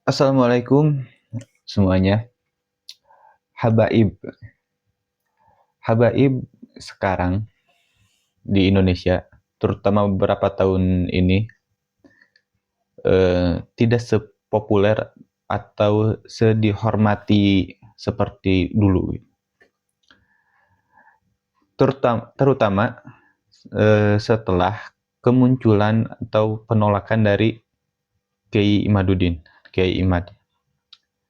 Assalamualaikum semuanya. Habaib. Habaib sekarang di Indonesia, terutama beberapa tahun ini, tidak sepopuler atau sedihormati seperti dulu. Terutama setelah kemunculan atau penolakan dari Kiai Imaduddin, Kiai Imad.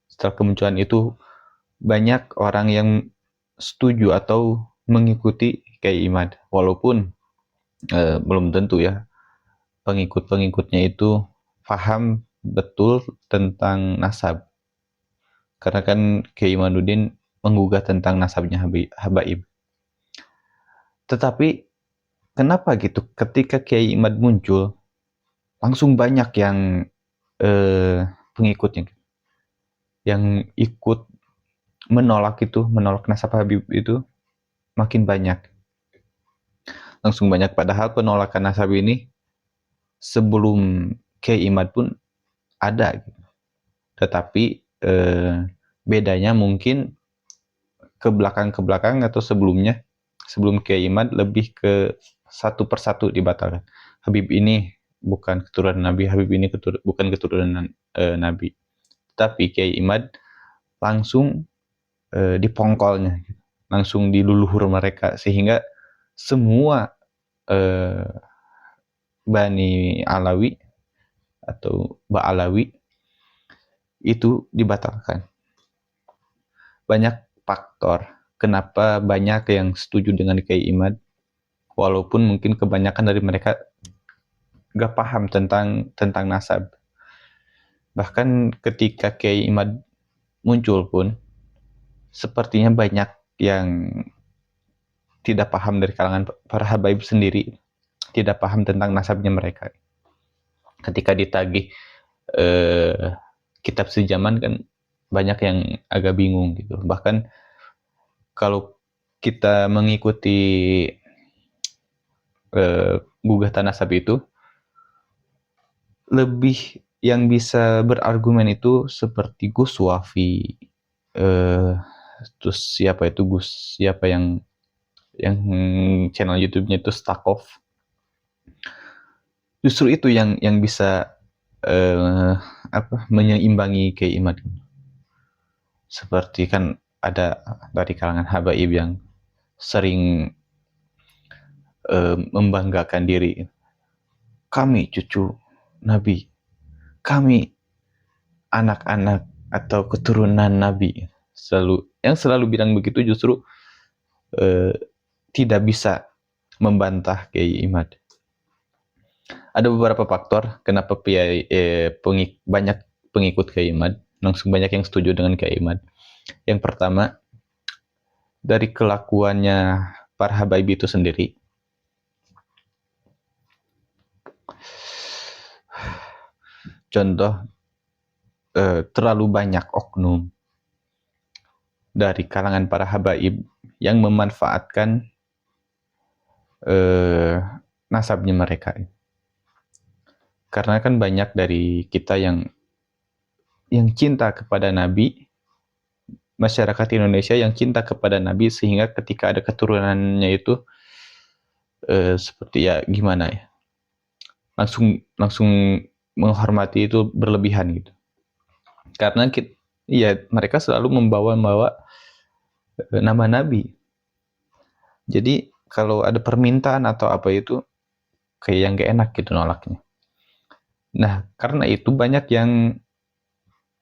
Setelah kemunculan itu, banyak orang yang setuju atau mengikuti Kiai Imad, walaupun belum tentu ya pengikut-pengikutnya itu paham betul tentang nasab. Karena kan Kiai Imaduddin menggugah tentang nasabnya Habaib. Tetapi kenapa gitu ketika Kiai Imad muncul, langsung banyak yang pengikutnya yang ikut menolak nasab Habib itu makin banyak. Langsung banyak, padahal penolakan nasab ini sebelum Kiai Imad pun ada. Tetapi bedanya mungkin ke belakang atau sebelum Kiai Imad lebih ke satu persatu dibatalkan. Habib ini bukan keturunan Nabi, Habib ini bukan keturunan Nabi. Tapi Kiai Imad langsung dipongkolnya, langsung diluluhur mereka, sehingga semua Bani Alawi atau Ba'alawi itu dibatalkan. Banyak faktor kenapa banyak yang setuju dengan Kiai Imad, walaupun mungkin kebanyakan dari mereka gak paham tentang nasab. Bahkan ketika Kiai Imad muncul pun, sepertinya banyak yang tidak paham dari kalangan para habaib sendiri, tidak paham tentang nasabnya mereka. Ketika ditagih kitab sejaman kan banyak yang agak bingung gitu. Bahkan kalau kita mengikuti gugatan nasab itu, lebih yang bisa berargumen itu seperti Gus Wafi, terus siapa yang channel YouTube-nya itu Stakov. Justru itu yang bisa menyeimbangi Kiai Imad. Seperti kan ada dari kalangan habaib yang sering membanggakan diri. Kami cucu Nabi, kami anak-anak atau keturunan Nabi. Yang selalu bilang begitu justru tidak bisa membantah Kiai Imad. Ada beberapa faktor kenapa banyak pengikut Kiai Imad, langsung banyak yang setuju dengan Kiai Imad. Yang pertama, dari kelakuannya para habaib itu sendiri. Contoh, terlalu banyak oknum dari kalangan para habaib yang memanfaatkan nasabnya mereka. Karena kan banyak dari kita yang cinta kepada Nabi, masyarakat Indonesia yang cinta kepada Nabi, sehingga ketika ada keturunannya itu seperti ya gimana ya, langsung menghormati itu berlebihan gitu. Karena mereka selalu membawa nama Nabi. Jadi kalau ada permintaan atau apa itu kayak yang gak enak gitu nolaknya. Nah, karena itu banyak yang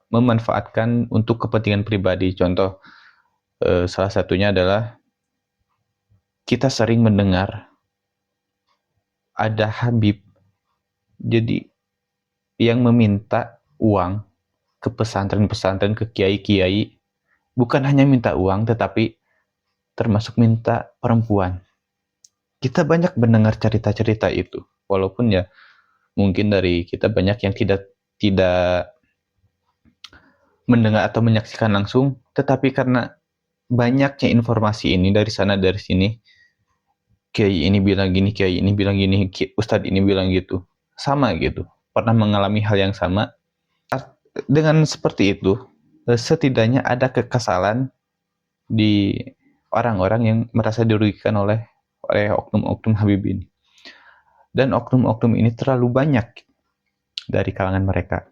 memanfaatkan untuk kepentingan pribadi. Contoh, salah satunya adalah kita sering mendengar ada Habib jadi yang meminta uang ke pesantren-pesantren, ke kiai-kiai, bukan hanya minta uang, tetapi termasuk minta perempuan. Kita banyak mendengar cerita-cerita itu, walaupun ya mungkin dari kita banyak yang tidak mendengar atau menyaksikan langsung, tetapi karena banyaknya informasi ini dari sana dari sini, Kiai ini bilang gini, Kiai ini bilang gini, Ustadz ini bilang gitu, sama gitu, pernah mengalami hal yang sama. dengan seperti itu, setidaknya ada kekesalan di orang-orang yang merasa dirugikan oleh oknum-oknum Habib ini. Dan oknum-oknum ini terlalu banyak dari kalangan mereka.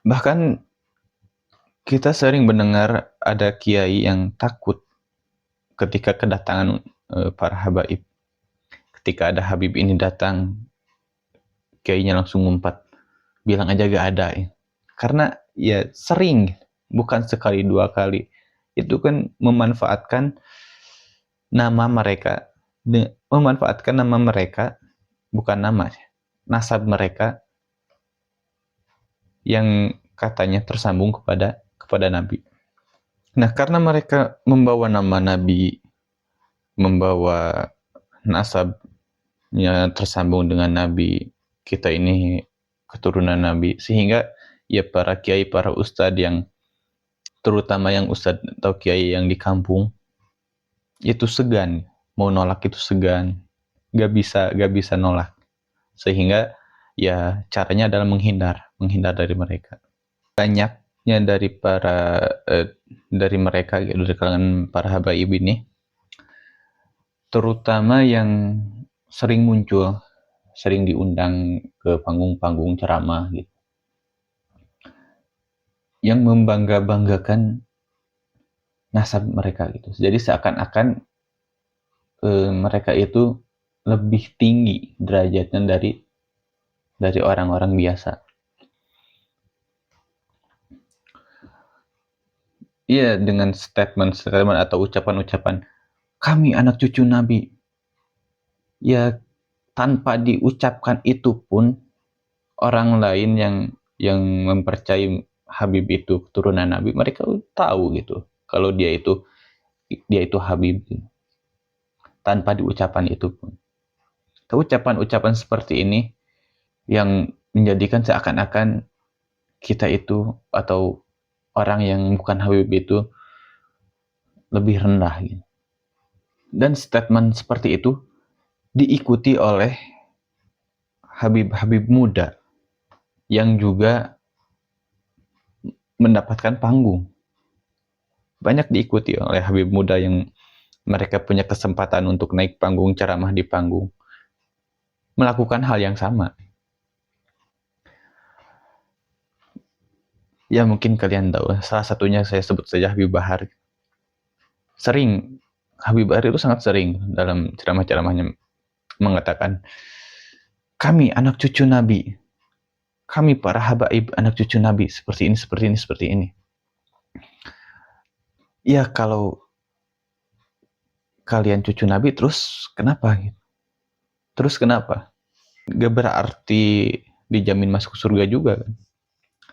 Bahkan kita sering mendengar ada kiai yang takut ketika kedatangan para habaib. Ketika ada Habib ini datang, kiainya langsung ngumpat, bilang aja gak ada ya. Karena ya sering, bukan sekali dua kali. Itu kan memanfaatkan nama mereka, bukan nama, nasab mereka yang katanya tersambung kepada Nabi. Nah, karena mereka membawa nama Nabi, membawa nasabnya tersambung dengan Nabi, kita ini keturunan Nabi, sehingga ya para kiai, para ustadz yang terutama yang ustadz atau kiai yang di kampung itu segan, mau nolak itu segan, gak bisa nolak, sehingga ya caranya adalah menghindar dari mereka. Banyaknya dari mereka, dari kalangan para habaib ini, terutama yang sering muncul, sering diundang ke panggung-panggung ceramah gitu, yang membangga-banggakan nasab mereka gitu. Jadi seakan-akan mereka itu lebih tinggi derajatnya dari orang-orang biasa. Iya, dengan statement atau ucapan-ucapan, kami anak cucu Nabi. Ya, tanpa diucapkan itu pun, orang lain yang mempercayai Habib itu keturunan Nabi, mereka tahu gitu kalau dia itu Habib gitu. Tanpa diucapkan itu pun. Ucapan-ucapan seperti ini yang menjadikan seakan-akan kita itu atau orang yang bukan Habib itu lebih rendah gitu. Dan statement seperti itu diikuti oleh Habib-Habib muda yang juga mendapatkan panggung. Banyak diikuti oleh Habib muda yang mereka punya kesempatan untuk naik panggung, ceramah di panggung, melakukan hal yang sama. Ya mungkin kalian tahu, salah satunya saya sebut saja Habib Bahar. Habib Bahar itu sangat sering dalam ceramah-ceramahnya mengatakan, kami anak cucu Nabi, kami para habaib anak cucu Nabi, seperti ini, seperti ini, seperti ini. Ya kalau kalian cucu Nabi, terus kenapa? Terus kenapa? Gak berarti dijamin masuk surga juga kan?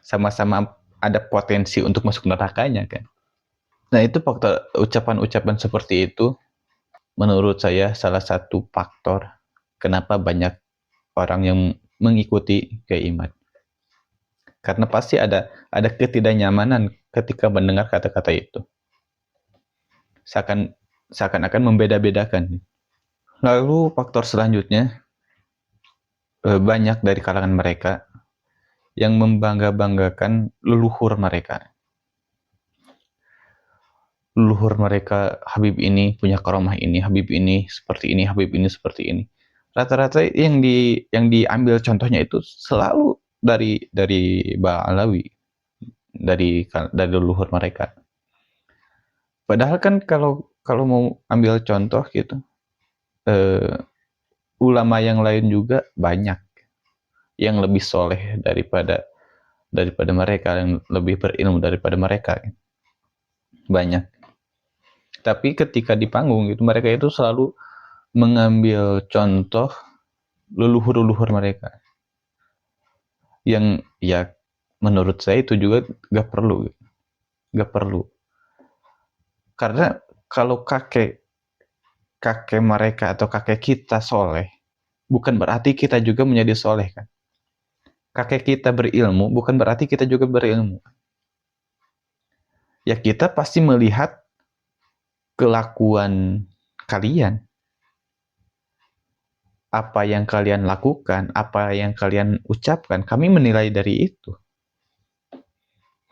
Sama-sama ada potensi untuk masuk nerakanya kan? Nah itu faktor ucapan-ucapan seperti itu, menurut saya salah satu faktor kenapa banyak orang yang mengikuti keiman. Karena pasti ada ketidaknyamanan ketika mendengar kata-kata itu. Seakan-akan membeda-bedakan. Lalu faktor selanjutnya, banyak dari kalangan mereka yang membangga-banggakan leluhur mereka. Leluhur mereka, Habib ini punya karomah ini, Habib ini seperti ini, Habib ini seperti ini. Rata-rata yang diambil contohnya itu selalu dari Ba'alawi, dari leluhur mereka. Padahal kan kalau mau ambil contoh gitu, ulama yang lain juga banyak yang lebih soleh daripada mereka, yang lebih berilmu daripada mereka, banyak. Tapi ketika di panggung gitu, mereka itu selalu mengambil contoh leluhur-leluhur mereka, yang ya menurut saya itu juga gak perlu. Karena kalau kakek mereka atau kakek kita soleh, bukan berarti kita juga menjadi soleh kan. Kakek kita berilmu, bukan berarti kita juga berilmu. Ya kita pasti melihat kelakuan kalian, apa yang kalian lakukan, apa yang kalian ucapkan, kami menilai dari itu.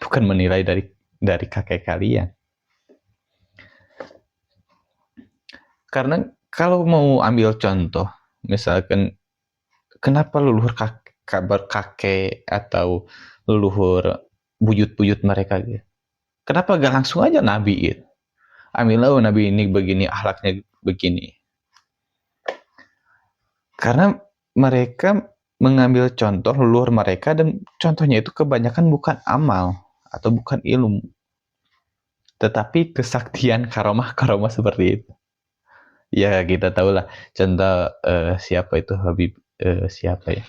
bukan menilai dari kakek kalian. Karena kalau mau ambil contoh, misalkan kenapa leluhur kabar kakek atau leluhur buyut-buyut mereka gitu. Kenapa gak langsung aja nabi gitu? Ambillah nabi ini begini, akhlaknya begini. Karena mereka mengambil contoh leluhur mereka dan contohnya itu kebanyakan bukan amal atau bukan ilmu, tetapi kesaktian karomah-karomah seperti itu. Ya kita tahu lah contoh siapa itu Habib siapa ya,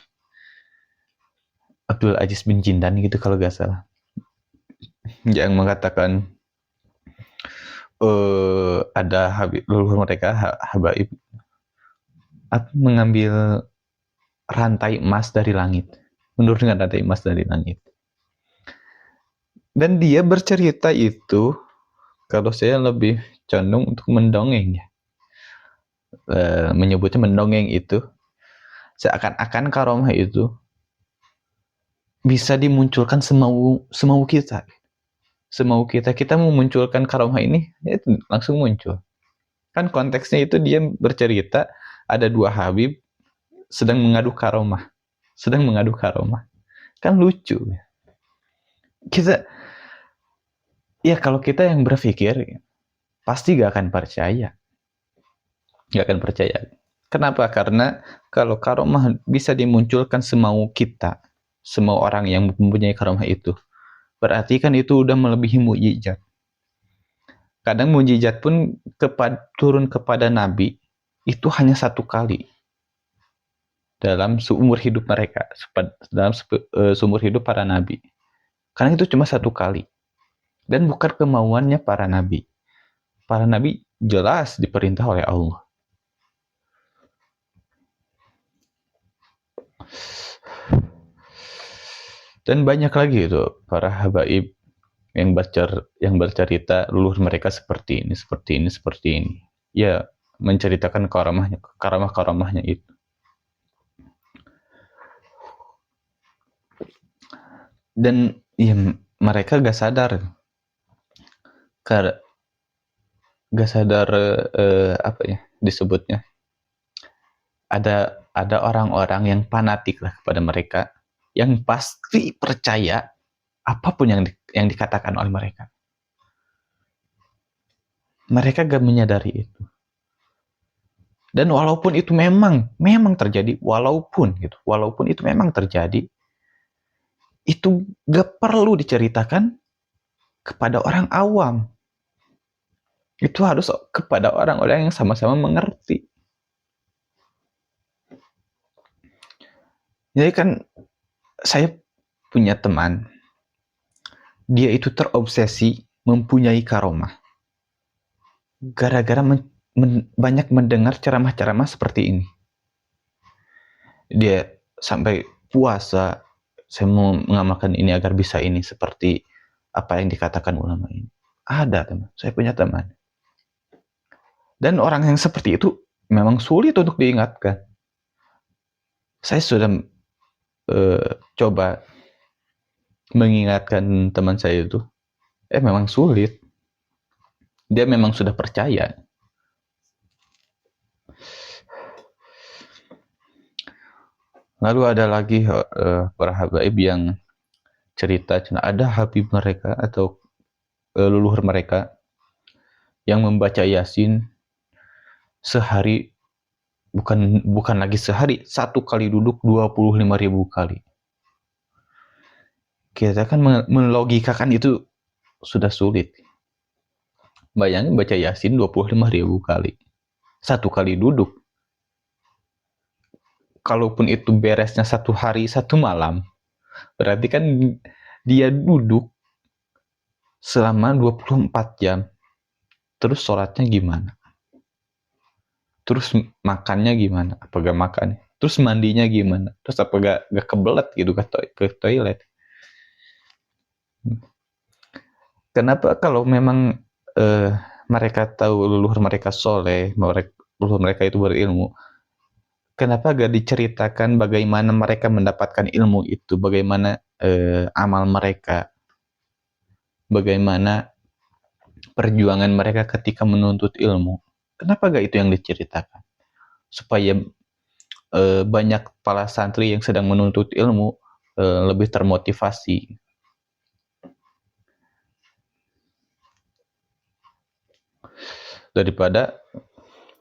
Abdul Aziz bin Jindan gitu kalau gak salah, yang mengatakan ada Habib leluhur mereka Habaib mengambil rantai emas dari langit, menurunkan rantai emas dari langit, dan dia bercerita itu kalau saya lebih condong untuk mendongeng ya, menyebutnya mendongeng itu seakan-akan karomah itu bisa dimunculkan semau kita. Semau kita memunculkan karomah ini, ya itu langsung muncul. Kan konteksnya itu dia bercerita ada dua Habib sedang mengadu karomah. Kan lucu. Kita, ya kalau kita yang berpikir, pasti gak akan percaya. Kenapa? Karena kalau karomah bisa dimunculkan semau kita, semua orang yang mempunyai karomah itu, berarti kan itu udah melebihi mukjizat. Kadang mukjizat pun turun kepada Nabi itu hanya satu kali dalam seumur hidup mereka, dalam seumur hidup para Nabi. Karena itu cuma satu kali. Dan bukan kemauannya para Nabi. Para Nabi jelas diperintah oleh Allah. Dan banyak lagi itu para habaib yang bercerita leluhur mereka seperti ini. Ya, menceritakan karamah-karamahnya itu. Dan ya, mereka gak sadar apa ya disebutnya. Ada orang-orang yang fanatik lah kepada mereka, yang pasti percaya apapun yang dikatakan oleh mereka. Mereka gak menyadari itu. Dan walaupun itu memang terjadi, walaupun itu memang terjadi, itu gak perlu diceritakan kepada orang awam. Itu harus kepada orang-orang yang sama-sama mengerti. Jadi kan saya punya teman, dia itu terobsesi mempunyai karomah. Gara-gara banyak mendengar ceramah-ceramah seperti ini. Dia sampai puasa, saya mau mengamalkan ini agar bisa ini, seperti apa yang dikatakan ulama ini. Ada teman, saya punya teman. Dan orang yang seperti itu memang sulit untuk diingatkan. Saya sudah coba mengingatkan teman saya itu, memang sulit. Dia memang sudah percaya. Lalu ada lagi para habaib yang cerita ada habib mereka atau leluhur mereka yang membaca Yasin sehari, bukan lagi sehari, satu kali duduk 25.000 kali. Kita kan melogikakan itu sudah sulit. Bayangin baca Yasin 25.000 kali, satu kali duduk. Kalaupun itu beresnya satu hari satu malam, berarti kan dia duduk selama 24 jam. Terus sholatnya gimana? Terus makannya gimana? Apa gak makan? Terus mandinya gimana? Terus apa gak kebelet gitu ke toilet? Kenapa kalau memang mereka tahu leluhur mereka soleh, leluhur mereka itu berilmu, kenapa gak diceritakan bagaimana mereka mendapatkan ilmu itu, bagaimana amal mereka? bagaimana perjuangan mereka ketika menuntut ilmu. Kenapa gak itu yang diceritakan? Supaya banyak para santri yang sedang menuntut ilmu lebih termotivasi. Daripada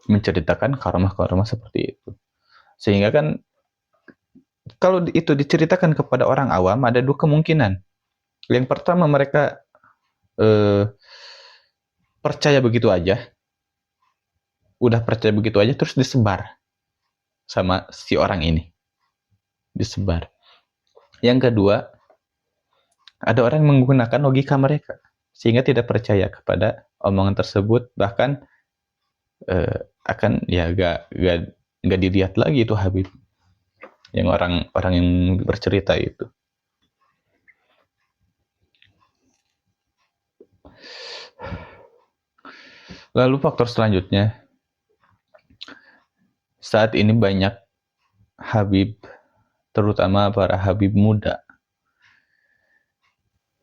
menceritakan karamah-karamah seperti itu. Sehingga kan kalau itu diceritakan kepada orang awam ada dua kemungkinan. Yang pertama mereka percaya begitu aja, udah percaya begitu aja terus disebar sama si orang ini, disebar. Yang kedua, ada orang yang menggunakan logika mereka sehingga tidak percaya kepada omongan tersebut, bahkan akan ya gak dilihat lagi itu Habib, yang orang yang bercerita itu. Lalu faktor selanjutnya, saat ini banyak Habib, terutama para Habib muda,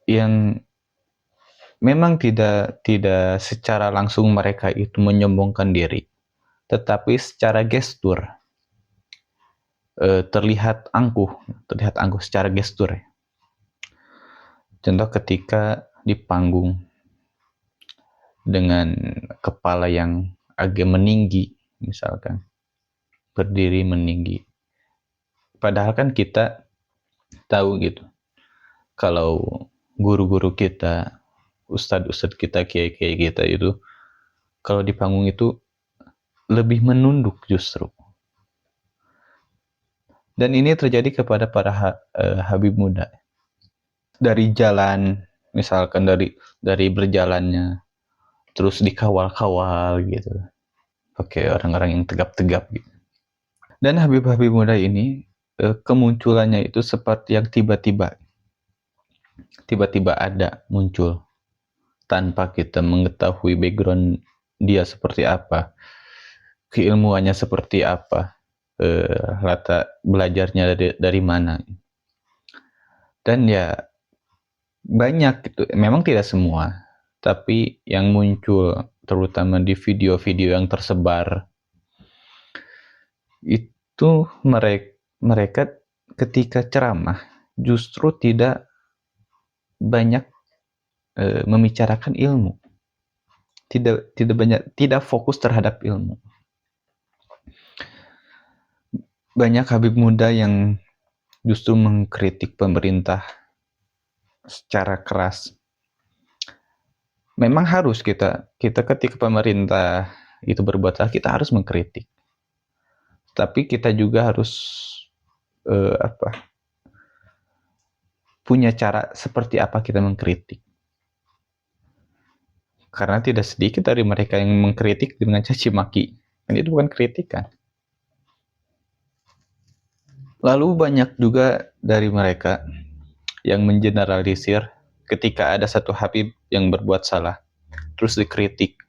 yang memang tidak secara langsung mereka itu menyombongkan diri, tetapi secara gestur terlihat angkuh secara gestur. Contoh ketika di panggung dengan kepala yang agak meninggi, misalkan berdiri meninggi. Padahal kan kita tahu gitu, kalau guru-guru kita, ustadz-ustadz kita, kiai-kiai kita itu, kalau di panggung itu lebih menunduk justru. Dan ini terjadi kepada para Habib muda. Dari jalan, misalkan dari berjalannya, terus dikawal-kawal gitu, pakai orang-orang yang tegap-tegap gitu. Dan Habib-Habib muda ini kemunculannya itu seperti yang tiba-tiba ada muncul tanpa kita mengetahui background dia seperti apa, keilmuannya seperti apa, latar belajarnya dari mana. Dan ya banyak gitu, memang tidak semua, tapi yang muncul terutama di video-video yang tersebar itu mereka ketika ceramah justru tidak banyak membicarakan ilmu, tidak fokus terhadap ilmu. Banyak Habib muda yang justru mengkritik pemerintah secara keras. Memang harus kita ketika pemerintah itu berbuat salah, kita harus mengkritik. Tapi kita juga harus punya cara seperti apa kita mengkritik. Karena tidak sedikit dari mereka yang mengkritik dengan caci maki. Dan itu bukan kritikan. Lalu banyak juga dari mereka yang mengeneralisir ketika ada satu Habib yang berbuat salah, terus dikritik,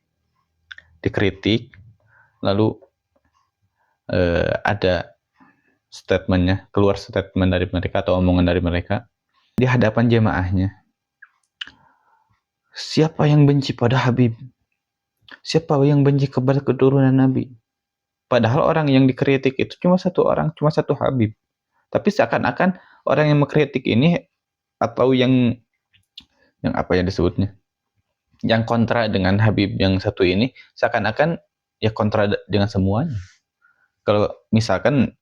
lalu ada keluar statement dari mereka atau omongan dari mereka di hadapan jemaahnya. Siapa yang benci pada Habib? Siapa yang benci kepada keturunan Nabi? Padahal orang yang dikritik itu cuma satu orang, cuma satu Habib. Tapi seakan-akan orang yang mengkritik ini atau yang apa ya disebutnya, yang kontra dengan Habib yang satu ini, seakan-akan ya kontra dengan semuanya. Kalau misalkan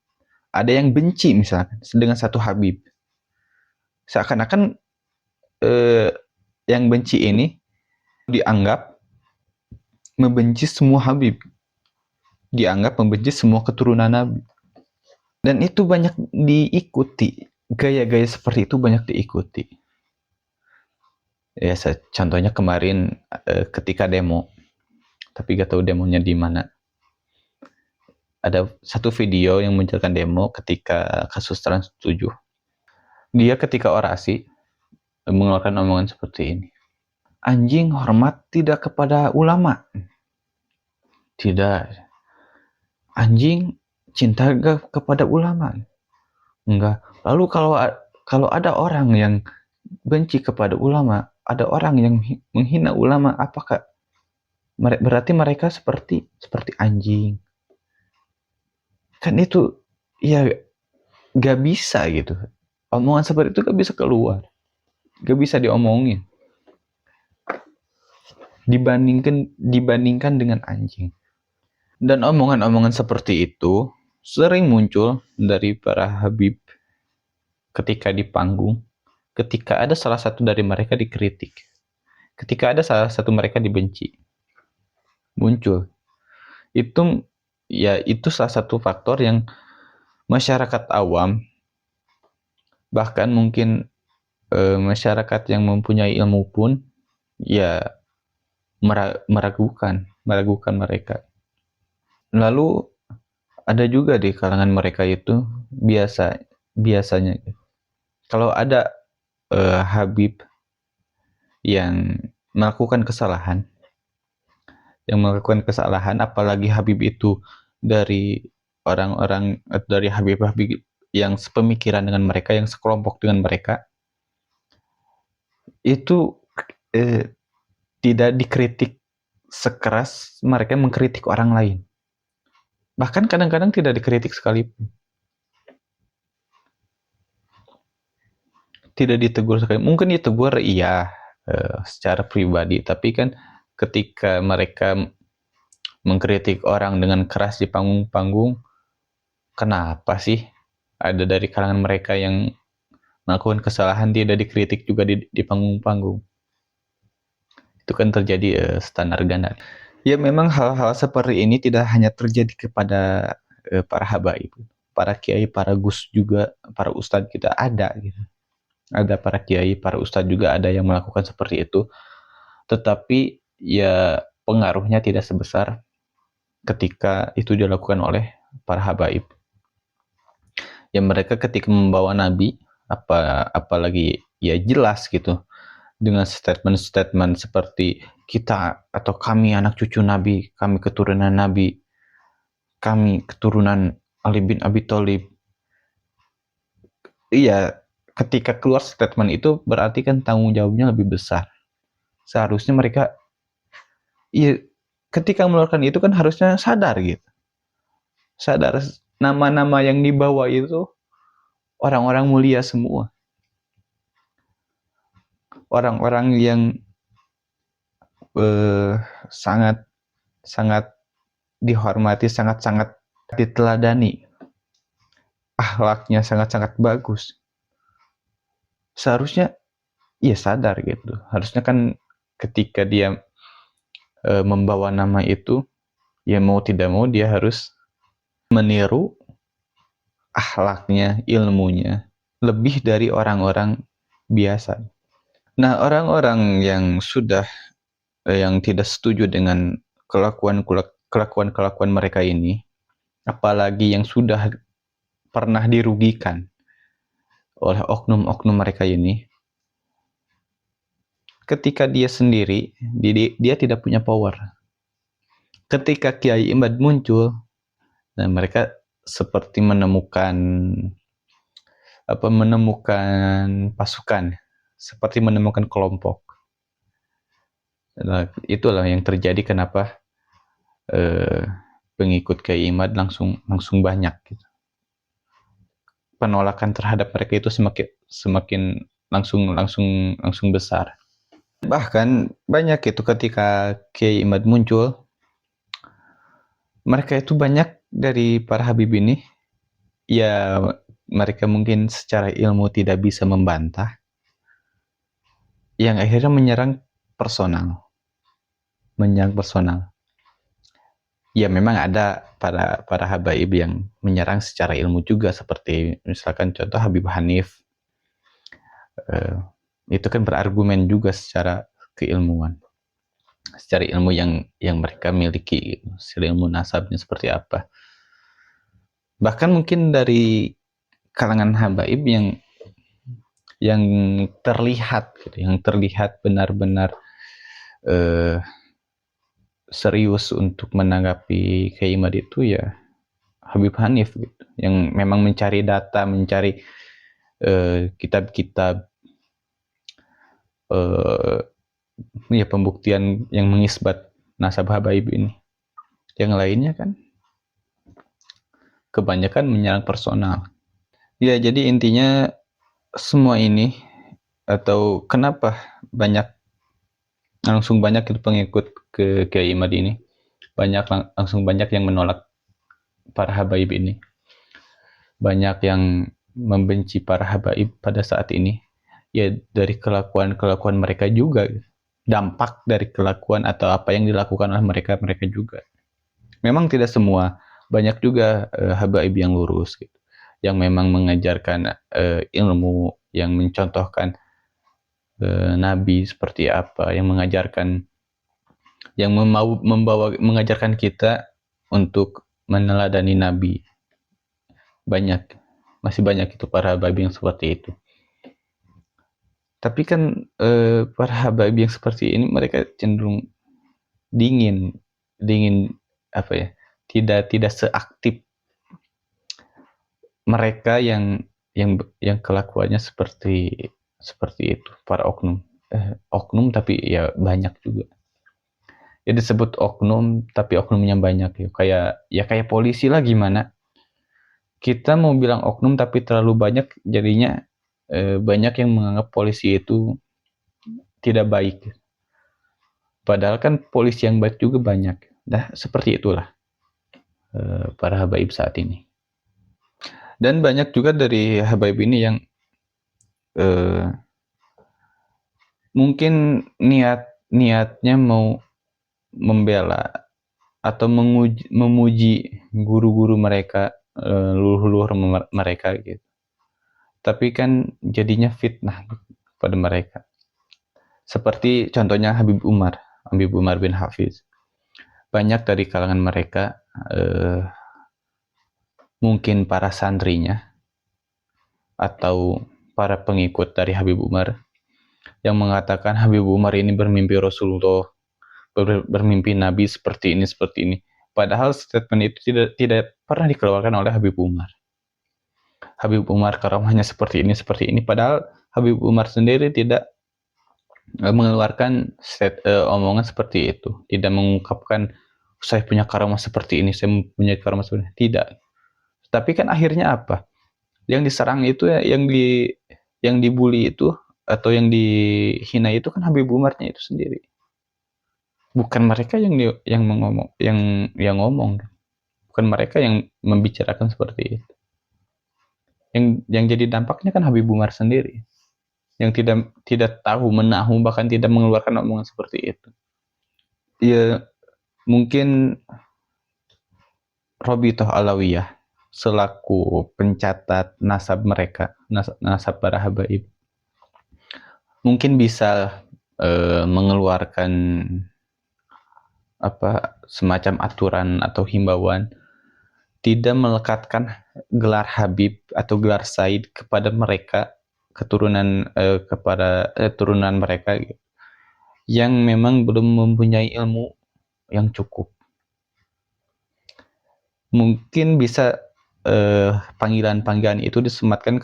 ada yang benci misalkan dengan satu Habib, seakan-akan yang benci ini dianggap membenci semua Habib, dianggap membenci semua keturunan Nabi. Dan itu banyak diikuti, gaya-gaya seperti itu banyak diikuti. Ya, contohnya kemarin ketika demo, tapi gak tahu demonya di mana. Ada satu video yang menunjukkan demo ketika kasus Trans 7. Dia ketika orasi mengeluarkan omongan seperti ini. Anjing hormat tidak kepada ulama. Tidak. Anjing cinta gak kepada ulama. Enggak. Lalu kalau ada orang yang benci kepada ulama, ada orang yang menghina ulama, apakah berarti mereka seperti anjing? Kan itu ya gak bisa gitu. Omongan seperti itu gak bisa keluar, gak bisa diomongin dibandingkan dengan anjing. Dan omongan-omongan seperti itu sering muncul dari para habib ketika di panggung, ketika ada salah satu dari mereka dikritik, ketika ada salah satu mereka dibenci, muncul. Itu ya itu salah satu faktor yang masyarakat awam, bahkan mungkin masyarakat yang mempunyai ilmu pun ya meragukan mereka. Lalu ada juga di kalangan mereka itu biasanya kalau ada habib yang melakukan kesalahan, apalagi habib itu dari orang-orang, dari habib-habib yang sepemikiran dengan mereka, yang sekelompok dengan mereka, itu tidak dikritik sekeras mereka mengkritik orang lain. Bahkan kadang-kadang tidak dikritik sekalipun. Tidak ditegur sekali. Mungkin ditegur iya secara pribadi, tapi kan ketika mereka mengkritik orang dengan keras di panggung-panggung, kenapa sih ada dari kalangan mereka yang melakukan kesalahan tidak dikritik juga di panggung-panggung? Itu kan terjadi standar ganda. Ya memang hal-hal seperti ini tidak hanya terjadi kepada para habaib, para kiai, para gus juga, para ustadz kita ada gitu. Ada para kiai, para ustadz juga ada yang melakukan seperti itu. Tetapi ya pengaruhnya tidak sebesar ketika itu dilakukan oleh para habaib. Ya mereka ketika membawa nabi, apalagi ya jelas gitu, dengan statement-statement seperti kita atau kami anak cucu nabi, kami keturunan nabi, kami keturunan Ali bin Abi Thalib. Iya, ketika keluar statement itu berarti kan tanggung jawabnya lebih besar. Seharusnya mereka, iya, ketika mengeluarkan itu kan harusnya sadar gitu. Sadar nama-nama yang dibawa itu orang-orang mulia semua. Orang-orang yang sangat sangat dihormati, sangat-sangat diteladani. Akhlaknya sangat-sangat bagus. Seharusnya ya sadar gitu. Harusnya kan ketika dia membawa nama itu, ya mau tidak mau dia harus meniru akhlaknya, ilmunya lebih dari orang-orang biasa. Nah, orang-orang yang yang tidak setuju dengan kelakuan mereka ini, apalagi yang sudah pernah dirugikan oleh oknum-oknum mereka ini, ketika dia sendiri, dia tidak punya power. Ketika Kiai Imad muncul, dan mereka seperti menemukan pasukan, seperti menemukan kelompok. Nah, itulah yang terjadi kenapa pengikut Kiai Imad langsung banyak gitu. Penolakan terhadap mereka itu semakin langsung besar. Bahkan banyak itu ketika Kiai Imad muncul, mereka itu banyak dari para habib ini, ya mereka mungkin secara ilmu tidak bisa membantah, yang akhirnya menyerang personal. Ya memang ada para habaib yang menyerang secara ilmu juga, seperti misalkan contoh Habib Hanif, itu kan berargumen juga secara keilmuan, secara ilmu yang mereka miliki, secara ilmu nasabnya seperti apa. Bahkan mungkin dari kalangan habaib yang terlihat gitu, yang terlihat benar-benar serius untuk menanggapi Kiai Imad itu ya Habib Hanif gitu, yang memang mencari data, mencari kitab-kitab ya pembuktian yang mengisbat nasab Habaib ini. Yang lainnya kan kebanyakan menyerang personal. Ya, jadi intinya semua ini, atau kenapa langsung banyak itu pengikut ke Kiai Imad ini, langsung banyak yang menolak para habaib ini, banyak yang membenci para habaib pada saat ini, ya dari kelakuan mereka juga, dampak dari kelakuan atau apa yang dilakukan oleh mereka juga. Memang tidak semua, banyak juga habaib yang lurus gitu, yang memang mengajarkan ilmu, yang mencontohkan Nabi seperti apa, yang mengajarkan kita untuk meneladani Nabi. Masih banyak itu para habaib yang seperti itu. Tapi kan para habaib yang seperti ini mereka cenderung dingin apa ya? Tidak seaktif mereka yang kelakuannya seperti itu, para oknum tapi ya banyak juga. Ya disebut oknum tapi oknumnya banyak kayak polisi lah. Gimana kita mau bilang oknum tapi terlalu banyak, jadinya banyak yang menganggap polisi itu tidak baik, padahal kan polisi yang baik juga banyak. Seperti itulah para habaib saat ini. Dan banyak juga dari habaib ini yang mungkin niatnya mau membela atau memuji guru-guru mereka, leluhur mereka gitu. Tapi kan jadinya fitnah pada mereka. Seperti contohnya Habib Umar bin Hafiz. Banyak dari kalangan mereka, mungkin para santrinya atau para pengikut dari Habib Umar, yang mengatakan Habib Umar ini bermimpi Rasulullah, bermimpi Nabi seperti ini. Padahal statement itu tidak pernah dikeluarkan oleh Habib Umar. Habib Umar karamahnya seperti ini. Padahal Habib Umar sendiri tidak mengeluarkan omongan seperti itu. Tidak mengungkapkan saya punya karamah seperti ini, saya punya karamah seperti ini. Tidak. Tapi kan akhirnya apa? Yang diserang itu ya, yang dibully itu atau yang dihina itu kan Habib Umarnya itu sendiri. Bukan mereka yang ngomong. Bukan mereka yang membicarakan seperti itu. Yang jadi dampaknya kan Habib Umar sendiri, yang tidak tahu menahu, bahkan tidak mengeluarkan omongan seperti itu. Ya mungkin Robitoh Alawiyah selaku pencatat nasab mereka, nasab para habaib, mungkin bisa mengeluarkan semacam aturan atau himbauan, tidak melekatkan gelar Habib atau gelar Said kepada mereka, turunan mereka yang memang belum mempunyai ilmu yang cukup. Mungkin bisa panggilan-panggilan itu disematkan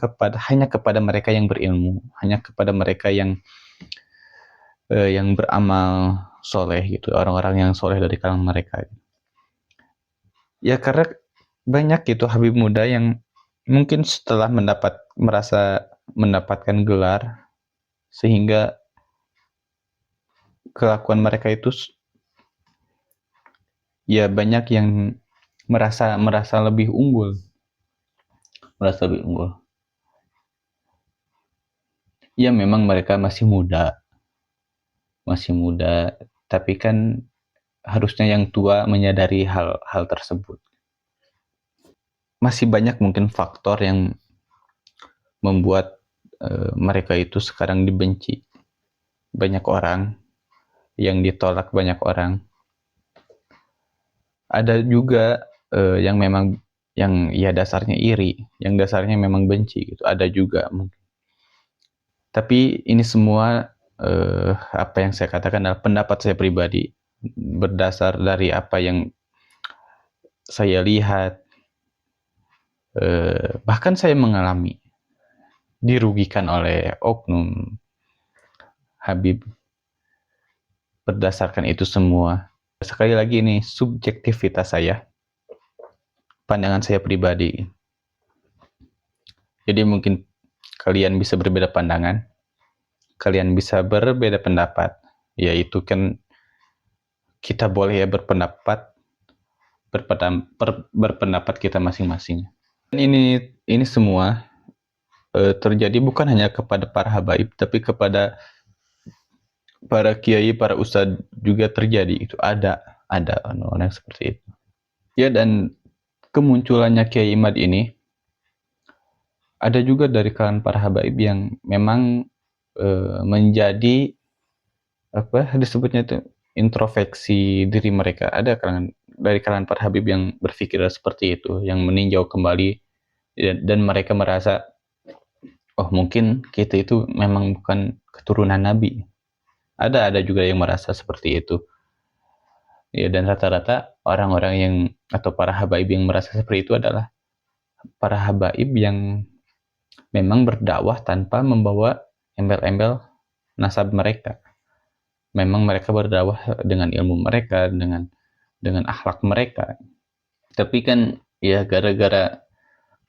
hanya kepada mereka yang berilmu, hanya kepada mereka yang beramal soleh gitu, orang-orang yang soleh dari kalangan mereka. Ya karena banyak gitu habib muda yang mungkin setelah merasa mendapatkan gelar, sehingga kelakuan mereka itu ya banyak yang merasa lebih unggul. Ya memang mereka masih muda, tapi kan harusnya yang tua menyadari hal tersebut. Masih banyak mungkin faktor yang membuat mereka itu sekarang dibenci banyak orang, yang ditolak banyak orang. Ada juga yang memang yang ya dasarnya iri, yang dasarnya memang benci gitu. Ada juga mungkin. Tapi ini semua apa yang saya katakan adalah pendapat saya pribadi, berdasar dari apa yang saya lihat, bahkan saya mengalami dirugikan oleh oknum Habib. berdasarkan itu semua. Sekali lagi ini subjektivitas saya, pandangan saya pribadi. Jadi mungkin kalian bisa berbeda pandangan, kalian bisa berbeda pendapat, yaitu kan kita boleh ya berpendapat kita masing-masing. Dan ini semua terjadi bukan hanya kepada para habaib, tapi kepada para kiai, para ustadz juga terjadi. Itu ada orang seperti itu. Ya, dan kemunculannya Kiai Imad ini ada juga dari kalangan para habaib yang memang menjadi apa disebutnya itu introspeksi diri mereka. Ada dari kalangan para habib yang berpikir seperti itu, yang meninjau kembali dan mereka merasa, oh mungkin kita itu memang bukan keturunan nabi. Ada juga yang merasa seperti itu. Ya, dan rata-rata orang-orang yang atau para habaib yang merasa seperti itu adalah para habaib yang memang berdakwah tanpa membawa embel-embel nasab mereka. Memang mereka berdakwah dengan ilmu mereka, dengan akhlak mereka. Tapi kan ya gara-gara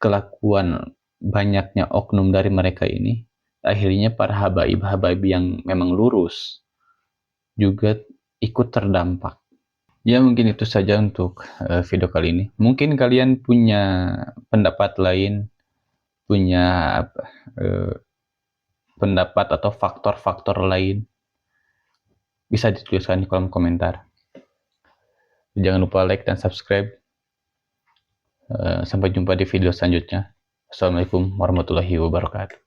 kelakuan banyaknya oknum dari mereka ini, akhirnya para habaib-habaib yang memang lurus juga ikut terdampak. Ya mungkin itu saja untuk video kali ini. Mungkin kalian punya pendapat lain, punya pendapat atau faktor-faktor lain, bisa dituliskan di kolom komentar. Jangan lupa like dan subscribe. Sampai jumpa di video selanjutnya. Assalamualaikum warahmatullahi wabarakatuh.